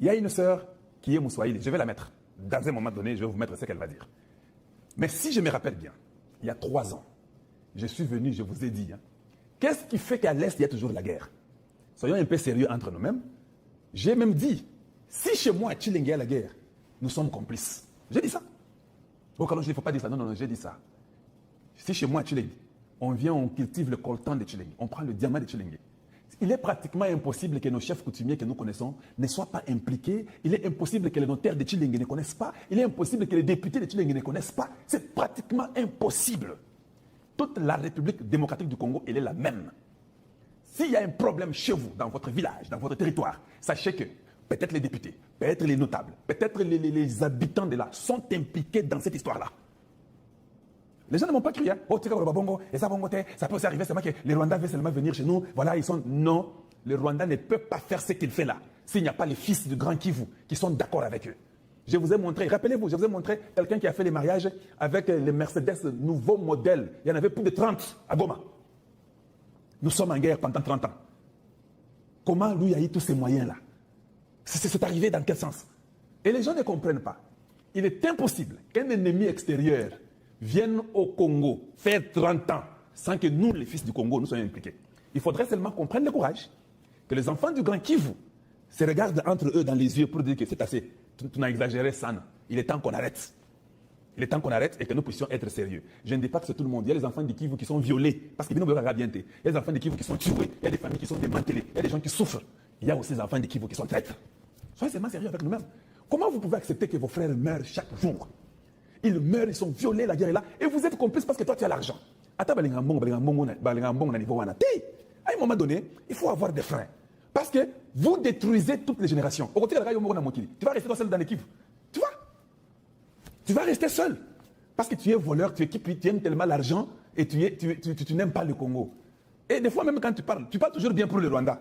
Il y a une sœur qui est Moussoaïli, je vais la mettre. Dans un moment donné, je vais vous mettre ce qu'elle va dire. Mais si je me rappelle bien, il y a 3 ans, je suis venu, je vous ai dit, qu'est-ce qui fait qu'à l'Est, il y a toujours la guerre? Soyons un peu sérieux entre nous-mêmes. J'ai même dit, si chez moi, à Tchilenge, il y a la guerre, nous sommes complices. J'ai dit ça. Au Calonge, il ne faut pas dire ça. Non, j'ai dit ça. Si chez moi, à Tchilenge, on vient, on cultive le coltan de Tchilenge, on prend le diamant de Tchilenge. Il est pratiquement impossible que nos chefs coutumiers que nous connaissons ne soient pas impliqués. Il est impossible que les notaires de Tchilenge ne connaissent pas. Il est impossible que les députés de Tchilenge ne connaissent pas. C'est pratiquement impossible. Toute la République démocratique du Congo, elle est la même. S'il y a un problème chez vous, dans votre village, dans votre territoire, sachez que peut-être les députés, peut-être les notables, peut-être les habitants de là sont impliqués dans cette histoire-là. Les gens ne m'ont pas cru. Oh, ça peut aussi arriver seulement que les Rwandais veulent seulement venir chez nous. Voilà, ils sont... Non, les Rwandais ne peuvent pas faire ce qu'il fait là s'il n'y a pas les fils du Grand Kivu qui sont d'accord avec eux. Je vous ai montré, rappelez-vous, je vous ai montré quelqu'un qui a fait les mariages avec les Mercedes nouveau modèle. Il y en avait plus de 30 à Goma. Nous sommes en guerre pendant 30 ans. Comment lui a eu tous ces moyens-là? C'est arrivé dans quel sens? Et les gens ne comprennent pas. Il est impossible qu'un ennemi extérieur vienne au Congo faire 30 ans sans que nous, les fils du Congo, nous soyons impliqués. Il faudrait seulement qu'on prenne le courage, que les enfants du Grand Kivu se regardent entre eux dans les yeux pour dire que c'est assez. Tu n'as exagéré ça. Il est temps qu'on arrête. Il est temps qu'on arrête et que nous puissions être sérieux. Je ne dis pas que c'est tout le monde. Il y a les enfants du Kivu qui sont violés parce qu'ils ne veulent pas bien. Il y a les enfants du Kivu qui sont tués. Il y a des familles qui sont démantelées. Il y a des gens qui souffrent. Il y a aussi les enfants du Kivu qui sont traîtres. Soyez seulement sérieux avec nous-mêmes. Comment vous pouvez accepter que vos frères meurent chaque jour? Ils meurent, ils sont violés, la guerre est là. Et vous êtes complices parce que toi, tu as l'argent. À un moment donné, il faut avoir des freins. Parce que vous détruisez toutes les générations. Tu vas rester seul dans l'équipe. Tu vois? Tu vas rester seul. Parce que tu es voleur, tu aimes tellement l'argent et tu n'aimes pas le Congo. Et des fois, même quand tu parles toujours bien pour le Rwanda.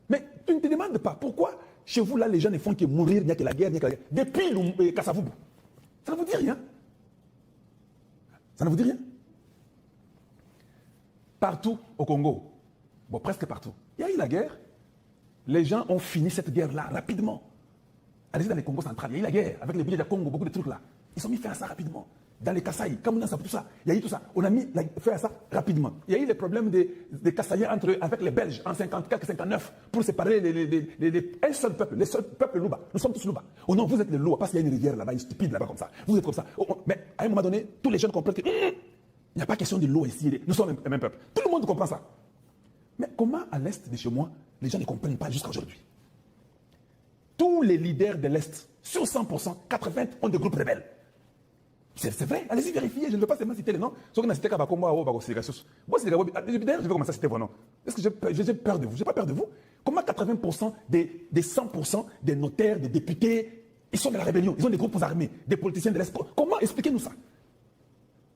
Mais tu ne te demandes pas pourquoi chez vous, là, les gens ne font que mourir, il n'y a que la guerre, il n'y a que la guerre. Depuis Kassavubu. Ça ne vous dit rien. Ça ne vous dit rien. Partout au Congo, bon, presque partout, il y a eu la guerre. Les gens ont fini cette guerre-là rapidement. Allez-y dans les Congos central, il y a eu la guerre avec les billets de Congo, beaucoup de trucs là. Ils ont mis fin à ça rapidement. Dans les Kasaï, Kamuna, tout ça, il y a eu tout ça. On a mis fin à ça rapidement. Il y a eu les problèmes des Kasaïens entre eux, avec les Belges en 54, 59, pour séparer un seul peuple, les seuls peuples Louba. Nous sommes tous Louba. Oh non, vous êtes les Louba parce qu'il y a une rivière là-bas, stupide là-bas comme ça. Vous êtes comme ça. Mais à un moment donné, tous les jeunes comprennent que il n'y a pas question de l'eau ici. Nous sommes le même peuple. Tout le monde comprend ça. Mais comment à l'Est de chez moi, les gens ne comprennent pas jusqu'à aujourd'hui? Tous les leaders de l'Est, sur 100%, 80 ont des groupes rebelles. C'est vrai, allez-y vérifier, je ne veux pas seulement citer les noms. D'ailleurs, je vais commencer à citer vos noms. Est-ce que j'ai peur de vous? Je n'ai pas peur de vous. Comment 80% des 100% des notaires, des députés, ils sont de la rébellion, ils ont des groupes armés, des politiciens de l'Est? Comment expliquez-nous ça?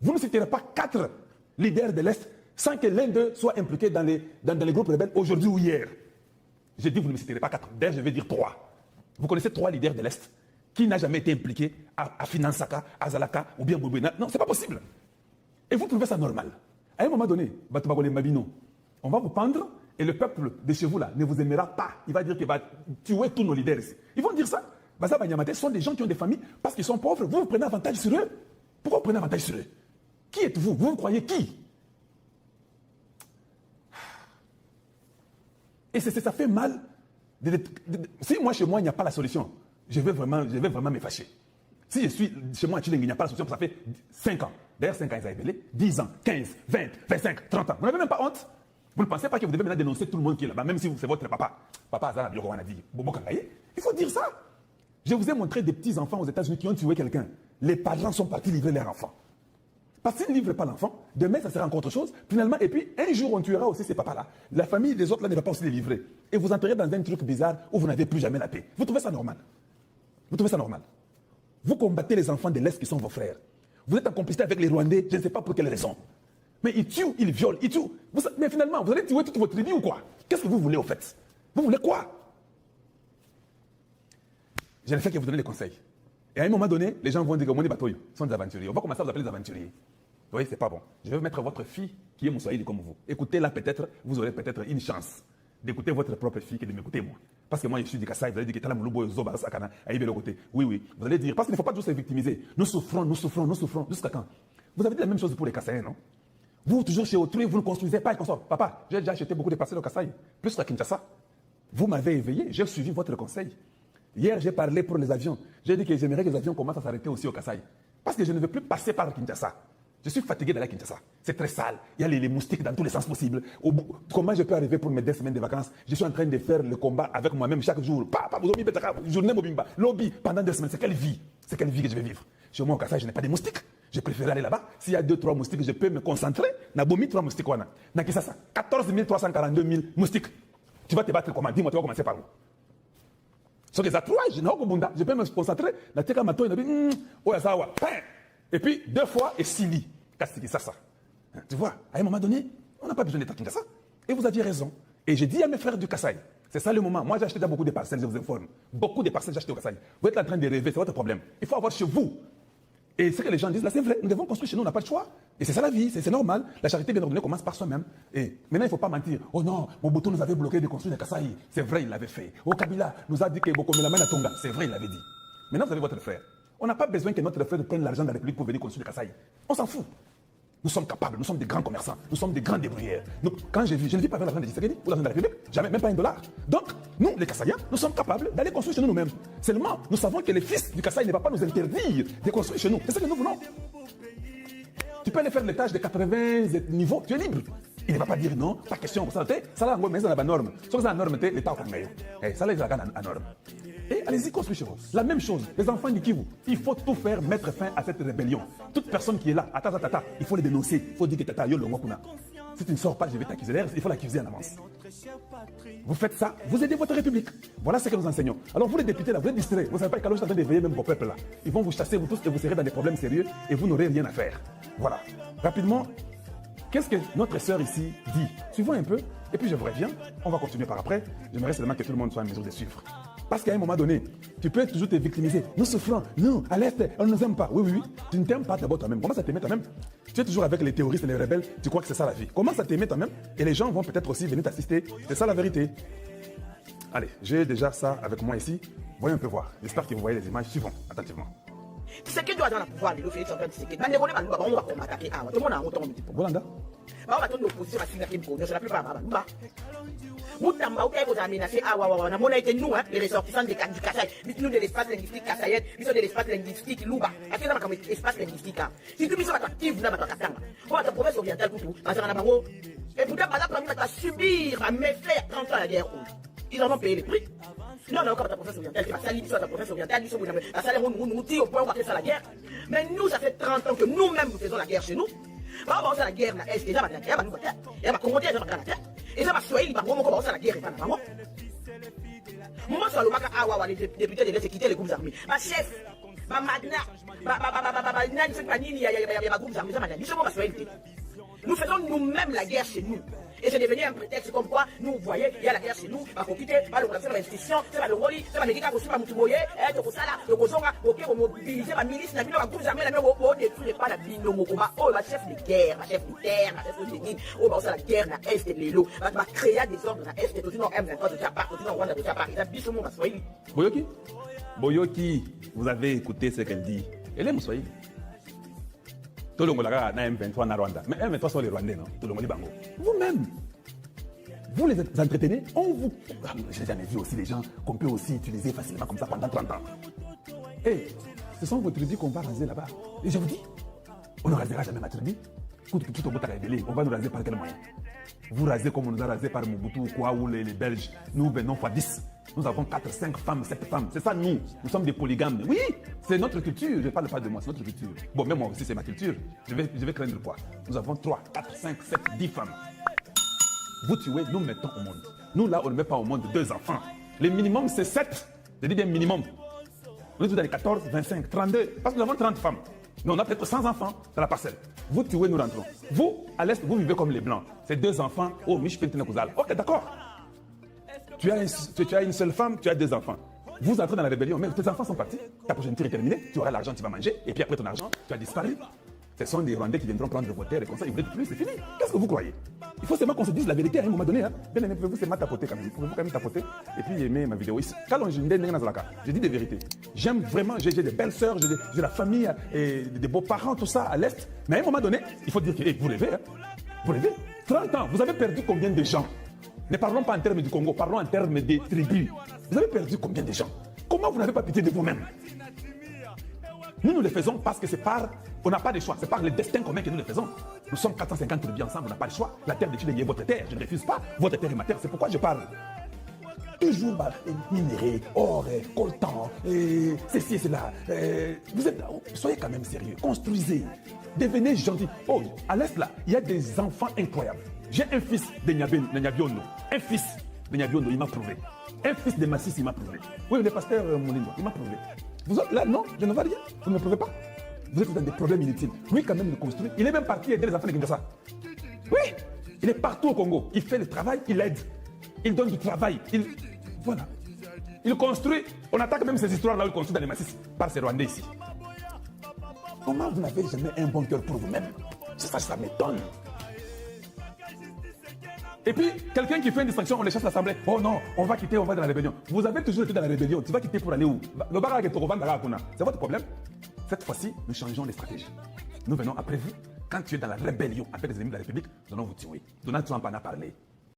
Vous ne citerez pas 4 leaders de l'Est sans que l'un d'eux soit impliqué dans les groupes rebelles aujourd'hui ou hier. J'ai dit, vous ne me citerez pas 4. D'ailleurs, je vais dire 3. Vous connaissez 3 leaders de l'Est qui n'a jamais été impliqué à Finansaka, à Zalaka ou bien Bobena. Non, c'est pas possible. Et vous trouvez ça normal. À un moment donné, on va vous pendre et le peuple de chez vous là ne vous aimera pas. Il va dire qu'il va tuer tous nos leaders ici. Ils vont dire ça. Baza Banyamate sont des gens qui ont des familles parce qu'ils sont pauvres. Vous prenez avantage sur eux. Pourquoi vous prenez avantage sur eux? Qui êtes-vous? Vous croyez qui? Et ça fait mal. Si moi, chez moi, il n'y a pas la solution, je vais vraiment me fâcher. Si je suis chez moi à Tchilenge, il n'y a pas la solution, ça fait 5 ans. D'ailleurs, 5 ans, ils avaient belé. 10 ans, 15, 20, 25, 30 ans. Vous n'avez même pas honte? Vous ne pensez pas que vous devez maintenant dénoncer tout le monde qui est là-bas, même si c'est votre papa. Papa Azana Bioko, on a dit, Bobo Kangaye. Il faut dire ça. Je vous ai montré des petits enfants aux États-Unis qui ont tué quelqu'un. Les parents sont partis livrer leur enfant. Parce qu'ils ne livrent pas l'enfant, demain ça sera encore autre chose. Finalement, et puis un jour on tuera aussi ces papas-là. La famille des autres là ne va pas aussi les livrer. Et vous entrerez dans un truc bizarre où vous n'avez plus jamais la paix. Vous trouvez ça normal? Vous trouvez ça normal? Vous combattez les enfants de l'Est qui sont vos frères. Vous êtes en complicité avec les Rwandais, je ne sais pas pour quelle raison. Mais ils tuent, ils violent, ils tuent. Mais finalement, vous allez tuer toute votre tribu ou quoi? Qu'est-ce que vous voulez au fait? Vous voulez quoi? Je ne fais que vous donner des conseils. Et à un moment donné, les gens vont dire que Moni Batoyo sont des aventuriers. On va commencer à vous appeler des aventuriers. Vous voyez, c'est pas bon. Je vais mettre votre fille qui est Moussoaïli comme vous. Écoutez-la peut-être, vous aurez peut-être une chance. d'écouter votre propre fille que de m'écouter moi. Parce que moi, je suis du Kassai, vous allez dire que t'as la mouloubo, zoba, sakana, aïe, l'autre côté. Oui, oui. Vous allez dire, parce qu'il ne faut pas toujours se victimiser. Nous souffrons, nous souffrons, nous souffrons. Jusqu'à quand? Vous avez dit la même chose pour les Kassaïens, non? Vous, toujours chez autrui, vous ne construisez pas et qu'on sort. Papa, j'ai déjà acheté beaucoup de parcelles au Kassai, plus qu'à Kinshasa. Vous m'avez éveillé, j'ai suivi votre conseil. Hier, j'ai parlé pour les avions. J'ai dit que j'aimerais que les avions commencent à s'arrêter aussi au Kassai. Parce que je ne veux plus passer par Kinshasa. Je suis fatigué d'aller à Kinshasa. C'est très sale. Il y a les moustiques dans tous les sens possibles. Comment je peux arriver pour mes 2 semaines de vacances? Je suis en train de faire le combat avec moi-même chaque jour. Journée Mobimba. Lobby pendant 2 semaines. C'est quelle vie? C'est quelle vie que je vais vivre? Chez moi au Kassai, je n'ai pas de moustiques. Je préfère aller là-bas. S'il y a 2-3 moustiques, je peux me concentrer. Nabomi 3 moustiques. Na Kinshasa, 14 342 000 moustiques. Tu vas te battre comment? Dis-moi, tu vas commencer par où? Sur les atrouages, je peux me concentrer. Et puis, 2 fois, et Sili. Tu vois, à un moment donné, on n'a pas besoin d'être à Kinshasa. Et vous aviez raison. Et j'ai dit à mes frères du Kassai, c'est ça le moment. Moi, j'ai acheté déjà beaucoup de parcelles, je vous informe. Beaucoup de parcelles, j'ai acheté au Kassai. Vous êtes en train de rêver, c'est votre problème. Il faut avoir chez vous. Et ce que les gens disent, là, c'est vrai. Nous devons construire chez nous, on n'a pas le choix. Et c'est ça la vie, c'est normal. La charité bien ordonnée commence par soi-même. Et maintenant, il ne faut pas mentir. Oh non, Mobutu nous avait bloqué de construire des Kassai. C'est vrai, il l'avait fait. Oh, Kabila nous a dit que Bokomela la Tonga. C'est vrai, il l'avait dit. Maintenant, vous avez votre frère. On n'a pas besoin que notre frère prenne l'argent de la République pour venir construire des Kassai. On s'en fout. Nous sommes capables, nous sommes des grands commerçants, nous sommes des grands débrouilleurs. Quand je ne vis pas avec l'argent de Tshisekedi ou l'argent de la République, jamais, même pas $1. Donc, nous, les Kassaïens, nous sommes capables d'aller construire chez nous-mêmes. Seulement, nous savons que les fils du Kassai ne vont pas nous interdire de construire chez nous. C'est ce que nous voulons. Tu peux aller faire les tâches de 80 niveaux, tu es libre. Il ne va pas dire non, pas question. Ça, là, mais ça n'a pas de norme. Ça, la norme, l'État comme meilleur. Ça, là, il y a la norme. Et allez-y, construisez chez vous. La même chose, les enfants du Kivu, il faut tout faire, mettre fin à cette rébellion. Toute personne qui est là, il faut les dénoncer. Il faut dire que tata, yo, le ngokuna. Si tu ne sors pas, je vais t'accuser. Il faut l'accuser en avance. Vous faites ça, vous aidez votre République. Voilà ce que nous enseignons. Alors vous les députés là, vous êtes distraits. Vous ne savez pas qu'alors je suis en train d'éveiller même vos peuples là. Ils vont vous chasser, vous tous, et vous serez dans des problèmes sérieux et vous n'aurez rien à faire. Voilà. Rapidement, qu'est-ce que notre sœur ici dit? Suivons un peu, et puis je vous reviens. On va continuer par après. J'aimerais seulement que tout le monde soit en mesure de suivre. Parce qu'à un moment donné, tu peux toujours te victimiser. Nous souffrons, nous, à l'Est, on ne nous aime pas. Oui, oui, oui. Tu ne t'aimes pas d'abord toi-même. Comment ça t'aimer toi-même? Tu es toujours avec les terroristes et les rebelles, tu crois que c'est ça la vie. Comment ça t'aimer toi-même? Et les gens vont peut-être aussi venir t'assister. C'est ça la vérité. Allez, j'ai déjà ça avec moi ici. Voyons un peu voir. J'espère que vous voyez les images. Suivons attentivement. Tshisekedi doit dans le pouvoir, le Félix Antoine Tshisekedi. On va attaquer. Tout le monde a autant de temps. Bolanda. On va tourner l'opposition à Singapour. Je ne sais plus pas. Moutamba, vous avez menacé. On a été nous, les ressortissants du Kassai. Nous de l'espace linguistique kassaïen, nous sommes de l'espace linguistique Louba. À quel moment comme espace linguistique? Si tu sommes attractif, vous n'avez pas Katanga. On va te province orientale pour tout. Et pourtant, par exemple, on va subir un méfait 30 ans à la guerre rouge. Ils en ont payé les prix. Non, non, comme ta province orientale, c'est pas ça, l'histoire de la province orientale, la salaire, nous tire au point où on va faire ça la guerre. Mais nous, ça fait 30 ans que nous-mêmes, nous faisons la guerre chez nous. Bah, on va la guerre, la Est, déjà, il y a ma Congolais, il y a ma Canada. Et ça, ma Swahili, bah, on va la guerre, et pas la moi. Moi, sur le Maka, les députés devaient se quitter les groupes armés. Ma chef, ma Magna, il y a ma groupe armés, ça m'a dit, ma Swahili. Nous faisons nous-mêmes la guerre chez nous. Et c'est devenu un prétexte comme quoi, nous, vous voyez, il y a la guerre chez nous, on va quitter, on va faire l'institution, c'est pas le Roli, c'est pas les gars aussi, pas Moutouboye, le Gozonga, ok, on mobilise la milice, la groupe armés, la on détruit pas la bino, oh, la chef de guerre, la chef de terre, la chef de guide, oh, bah, ça la guerre, la Est et l'élo, va créer des ordres, la Est et tout, sinon, M23 de Tchapa, tout, sinon, Rwanda de Tchapa, et ça, bichon, ma Swahili. Boyoki? Boyoki, vous avez écouté ce qu'elle dit. Elle est Moussoïli. Tout le monde a M23 na Rwanda. Mais M23 sont les Rwandais, non? Tout le monde est bango. Vous-même, vous les entretenez, on vous... J'ai jamais vu aussi les gens qu'on peut aussi utiliser facilement comme ça pendant 30 ans. Et ce sont vos tribus qu'on va raser là-bas. Et je vous dis, on ne rasera jamais ma tribu. On va nous raser par quel moyen? Vous rasez comme on nous a rasé par Mobutu, quoi, ou les Belges. Nous venons fois 10. Nous avons 4, 5 femmes, 7 femmes. C'est ça, nous. Nous sommes des polygames. Oui, c'est notre culture. Je ne parle pas de moi, c'est notre culture. Bon, même moi aussi, c'est ma culture. Je vais craindre quoi? Nous avons 3, 4, 5, 7, 10 femmes. Vous tuez, nous mettons au monde. Nous, là, on ne met pas au monde 2 enfants. Le minimum, c'est 7. Je dis bien minimum. On est tous dans les 14, 25, 32. Parce que nous avons 30 femmes. Mais on a peut-être 100 enfants dans la parcelle. Vous tuez, nous rentrons. Vous, à l'Est, vous vivez comme les Blancs. C'est 2 enfants. Oh, Mishpintinakuzal. Ok, d'accord. Tu as une seule femme, tu as 2 enfants. Vous entrez dans la rébellion, mais tes enfants sont partis. Ta progéniture est terminée. Tu auras l'argent, tu vas manger. Et puis après ton argent, tu as disparu. ce sont des Rwandais qui viendront prendre vos terres et comme ça, ils voulaient plus, c'est fini. Qu'est-ce que vous croyez? Il faut seulement qu'on se dise la vérité à un moment donné. Hein. Bien aimé, pouvez-vous seulement tapoter quand même? Pouvez-vous quand même tapoter et puis aimer ma vidéo ici? Quand je dis des vérités. J'aime vraiment, j'ai des belles sœurs, j'ai la famille et des beaux-parents, tout ça à l'Est. Mais à un moment donné, il faut dire que vous rêvez. Hein. Vous rêvez. 30 ans, vous avez perdu combien de gens? Ne parlons pas en termes du Congo, parlons en termes des tribus. Vous avez perdu combien de gens? Comment vous n'avez pas pitié de vous-même? Nous le faisons parce que c'est par... On n'a pas de choix. C'est par le destin commun que nous le faisons. Nous sommes 450 tribus ensemble, on n'a pas le choix. La terre de Chili est votre terre. Je ne refuse pas. Votre terre est ma terre. C'est pourquoi je parle. Toujours minerai, or, coltan, ceci et cela. Soyez quand même sérieux. Construisez. Devenez gentil. Oh, à l'Est, là, il y a des enfants incroyables. J'ai un fils de Nyabiono. Un fils de Nyabiono, il m'a prouvé. Un fils de Massis, il m'a prouvé. Oui, le pasteur Moulindo, il m'a prouvé. Vous autres, là, non, je ne vois rien. Vous ne me prouvez pas. Vous êtes dans des problèmes inutiles. Lui, quand même, il construit. Il est même parti aider les enfants de Kinshasa. Oui, il est partout au Congo. Il fait le travail, il aide. Il donne du travail. Voilà. Il construit. On attaque même ces histoires-là où il construit dans les massifs par ces Rwandais ici. Comment vous n'avez jamais un bon cœur pour vous-même? Ça m'étonne. Et puis, quelqu'un qui fait une distinction, on les chasse l'Assemblée. Oh non, on va quitter, on va dans la rébellion. Vous avez toujours été dans la rébellion. Tu vas quitter pour aller où? Le barak est au Rwanda. C'est votre problème? Cette fois-ci, nous changeons les stratégies. Nous venons après vous. Quand tu es dans la rébellion avec les ennemis de la République, nous allons vous tuer. Donald Trump en a parlé.